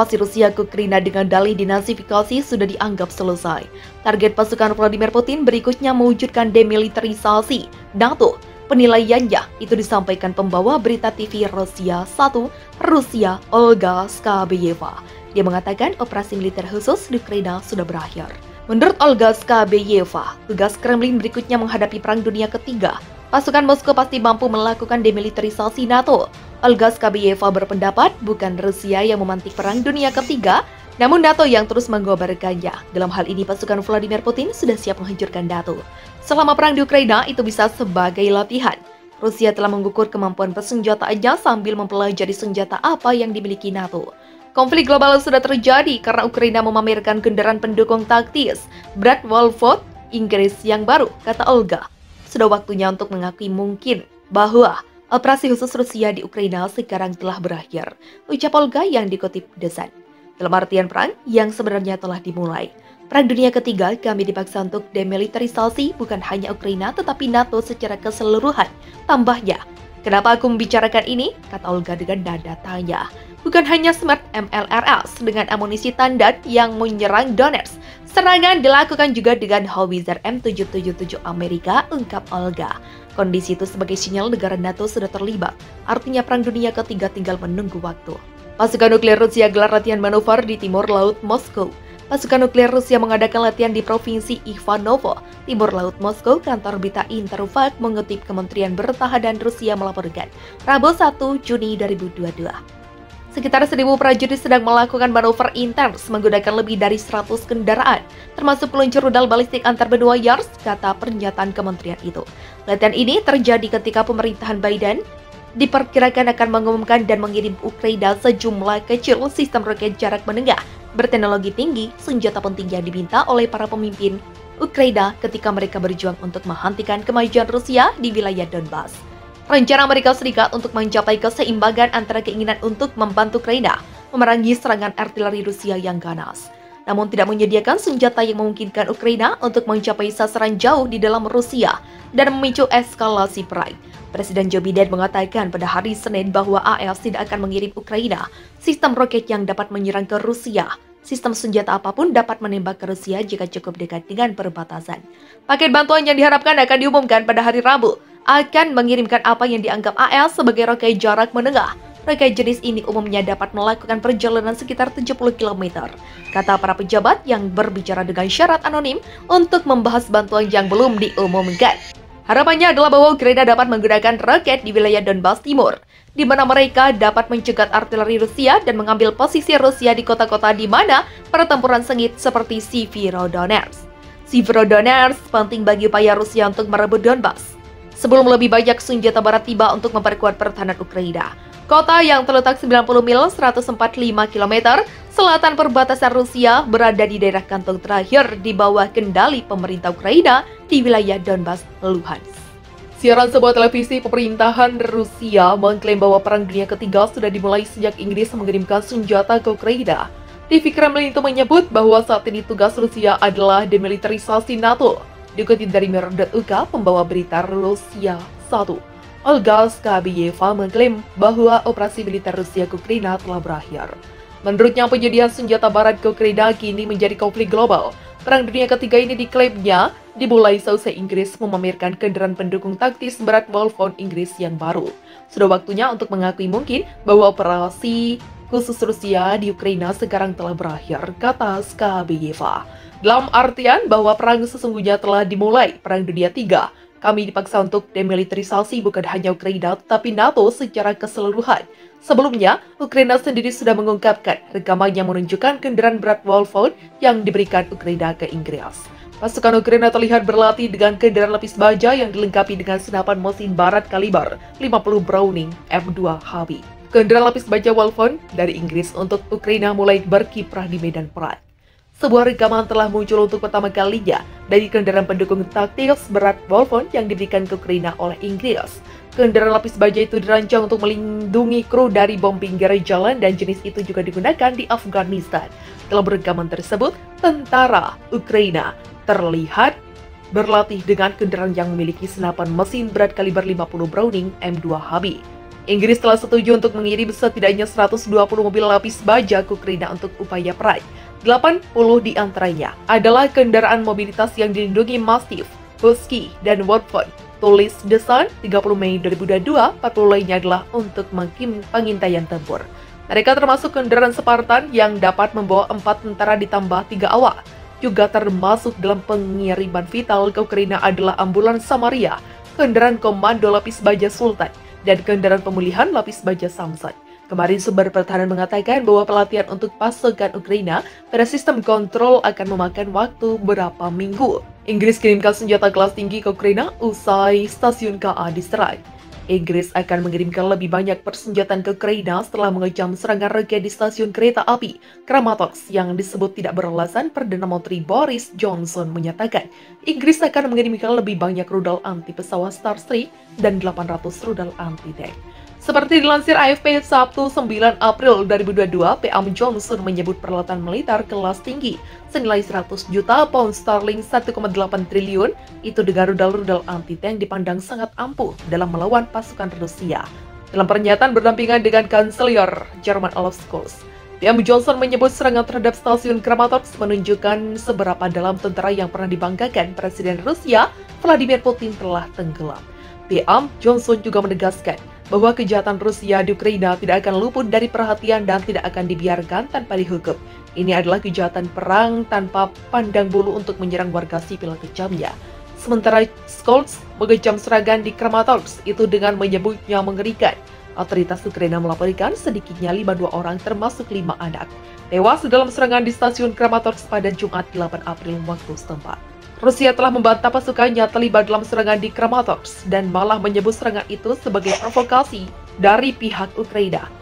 invasi Rusia ke Ukraina dengan dalih dinasifikasi sudah dianggap selesai. Target pasukan Vladimir Putin berikutnya mewujudkan demilitarisasi NATO. Penilaiannya itu disampaikan pembawa berita TV Rusia 1, Rusia Olga Skabeyeva. Dia mengatakan operasi militer khusus di Ukraina sudah berakhir. Menurut Olga Skabeyeva, tugas Kremlin berikutnya menghadapi Perang Dunia Ketiga. Pasukan Moskow pasti mampu melakukan demilitarisasi NATO. Olga Skabeyeva berpendapat bukan Rusia yang memantik Perang Dunia Ketiga, namun NATO yang terus mengobarkannya. Dalam hal ini, pasukan Vladimir Putin sudah siap menghancurkan NATO. Selama perang di Ukraina, itu bisa sebagai latihan. Rusia telah mengukur kemampuan persenjataannya sambil mempelajari senjata apa yang dimiliki NATO. Konflik global sudah terjadi karena Ukraina memamerkan kendaraan pendukung taktis Bradwolford Inggris yang baru, kata Olga. Sudah waktunya untuk mengakui mungkin bahwa operasi khusus Rusia di Ukraina sekarang telah berakhir, ucap Olga yang dikutip The Sun. Dalam artian perang yang sebenarnya telah dimulai. Perang Dunia Ketiga kami dipaksa untuk demilitarisasi bukan hanya Ukraina tetapi NATO secara keseluruhan. Tambahnya, kenapa aku membicarakan ini? Kata Olga dengan nada tanya. Bukan hanya Smart MLRS dengan amunisi standar yang menyerang Donetsk. Serangan dilakukan juga dengan Howitzer M777 Amerika, ungkap Olga. Kondisi itu sebagai sinyal negara NATO sudah terlibat. Artinya Perang Dunia Ketiga tinggal menunggu waktu. Pasukan nuklir Rusia gelar latihan manuver di timur laut Moskow. Pasukan nuklir Rusia mengadakan latihan di Provinsi Ivanovo, timur laut Moskow. Kantor berita Interfax mengutip Kementerian Pertahanan Rusia melaporkan Rabu 1 Juni 2022. Sekitar 1.000 prajurit sedang melakukan manuver intens menggunakan lebih dari 100 kendaraan, termasuk peluncur rudal balistik antar benua Yars, kata pernyataan kementerian itu. Latihan ini terjadi ketika pemerintahan Biden diperkirakan akan mengumumkan dan mengirim Ukraina sejumlah kecil sistem roket jarak menengah berteknologi tinggi, senjata penting yang diminta oleh para pemimpin Ukraina ketika mereka berjuang untuk menghentikan kemajuan Rusia di wilayah Donbas. Rencana Amerika Serikat untuk mencapai keseimbangan antara keinginan untuk membantu Ukraina memerangi serangan artileri Rusia yang ganas, namun tidak menyediakan senjata yang memungkinkan Ukraina untuk mencapai sasaran jauh di dalam Rusia dan memicu eskalasi perang. Presiden Joe Biden mengatakan pada hari Senin bahwa AS tidak akan mengirim Ukraina sistem roket yang dapat menyerang ke Rusia. Sistem senjata apapun dapat menembak ke Rusia jika cukup dekat dengan perbatasan. Paket bantuan yang diharapkan akan diumumkan pada hari Rabu akan mengirimkan apa yang dianggap AS sebagai roket jarak menengah. Roket jenis ini umumnya dapat melakukan perjalanan sekitar 70 km, kata para pejabat yang berbicara dengan syarat anonim untuk membahas bantuan yang belum diumumkan. Harapannya adalah bahwa Ukraina dapat menggunakan roket di wilayah Donbas Timur, di mana mereka dapat mencegat artileri Rusia dan mengambil posisi Rusia di kota-kota di mana pertempuran sengit seperti Severodonetsk. Severodonetsk penting bagi upaya Rusia untuk merebut Donbas, sebelum lebih banyak senjata barat tiba untuk memperkuat pertahanan Ukraina. Kota yang terletak 90 mil 145 km selatan perbatasan Rusia berada di daerah kantong terakhir di bawah kendali pemerintah Ukraina di wilayah Donbas, Luhansk. Siaran sebuah televisi pemerintahan Rusia mengklaim bahwa Perang Dunia Ketiga sudah dimulai sejak Inggris mengirimkan senjata ke Ukraina. TV Kremlin itu menyebut bahwa saat ini tugas Rusia adalah demilitarisasi NATO. Dikutip dari Mir.uk, pembawa berita Rusia 1, Olga Skabeyeva mengklaim bahwa operasi militer Rusia ke Ukraina telah berakhir. Menurutnya, penyediaan senjata barat ke Ukraina kini menjadi konflik global. Perang Dunia Ketiga ini diklaimnya dimulai seusai Inggris memamerkan kendaraan pendukung taktis Bradwolford Inggris yang baru. Sudah waktunya untuk mengakui mungkin bahwa operasi khusus Rusia di Ukraina sekarang telah berakhir, kata Skabeyeva. Dalam artian bahwa perang sesungguhnya telah dimulai. Perang Dunia III. Kami dipaksa untuk demilitarisasi bukan hanya Ukraina, tetapi NATO secara keseluruhan. Sebelumnya, Ukraina sendiri sudah mengungkapkan rekaman yang menunjukkan kendaraan Bradwolford yang diberikan Ukraina ke Inggris. Pasukan Ukraina terlihat berlatih dengan kendaraan lapis baja yang dilengkapi dengan senapan mesin barat kaliber 50 Browning M2 Hobby. Kendaraan lapis baja Wolford dari Inggris untuk Ukraina mulai berkiprah di medan perang. Sebuah rekaman telah muncul untuk pertama kalinya dari kendaraan pendukung taktis Bradwolford yang diberikan ke Ukraina oleh Inggris. Kendaraan lapis baja itu dirancang untuk melindungi kru dari bom pinggir jalan dan jenis itu juga digunakan di Afghanistan. Dalam rekaman tersebut, tentara Ukraina terlihat berlatih dengan kendaraan yang memiliki senapan mesin berat kaliber 50 Browning M2 Hobby. Inggris telah setuju untuk mengirim setidaknya 120 mobil lapis baja ke Ukraina untuk upaya perang. 80 di antaranya adalah kendaraan mobilitas yang dilindungi Mastiff, Husky, dan Watford. Tulis The Sun, 30 Mei 2022, 40 lainnya adalah untuk pengintaian tempur. Mereka termasuk kendaraan Spartan yang dapat membawa 4 tentara ditambah 3 awak. Juga termasuk dalam pengiriman vital ke Ukraina adalah ambulans Samaria, kendaraan komando lapis baja Sultan, dan kendaraan pemulihan lapis baja Samson. Kemarin sumber pertahanan mengatakan bahwa pelatihan untuk pasukan Ukraina pada sistem kontrol akan memakan waktu beberapa minggu. Inggris kirimkan senjata kelas tinggi ke Ukraina usai stasiun KA diserang. Inggris akan mengirimkan lebih banyak persenjataan ke Ukraina setelah mengecam serangan roket di stasiun kereta api Kramatorsk yang disebut tidak beralasan. Perdana Menteri Boris Johnson menyatakan Inggris akan mengirimkan lebih banyak rudal anti pesawat Starstreak dan 800 rudal anti-tank. Seperti dilansir AFP Sabtu 9 April 2022, PM Johnson menyebut peralatan militer kelas tinggi senilai 100 juta pound sterling 1,8 triliun itu dengan rudal-rudal anti-tank dipandang sangat ampuh dalam melawan pasukan Rusia. Dalam pernyataan berdampingan dengan Kanselir Jerman Olaf Scholz, PM Johnson menyebut serangan terhadap stasiun Kramatorsk menunjukkan seberapa dalam tentara yang pernah dibanggakan Presiden Rusia Vladimir Putin telah tenggelam. PM Johnson juga menegaskan bahwa kejahatan Rusia di Ukraina tidak akan luput dari perhatian dan tidak akan dibiarkan tanpa dihukum. Ini adalah kejahatan perang tanpa pandang bulu untuk menyerang warga sipil kejamnya. Sementara Scholz mengecam serangan di Kramatorsk itu dengan menyebutnya mengerikan. Otoritas Ukraina melaporkan sedikitnya 52 orang termasuk 5 anak tewas dalam serangan di stasiun Kramatorsk pada Jumat 8 April waktu setempat. Rusia telah membantah pasukannya terlibat dalam serangan di Kramatorsk dan malah menyebut serangan itu sebagai provokasi dari pihak Ukraina.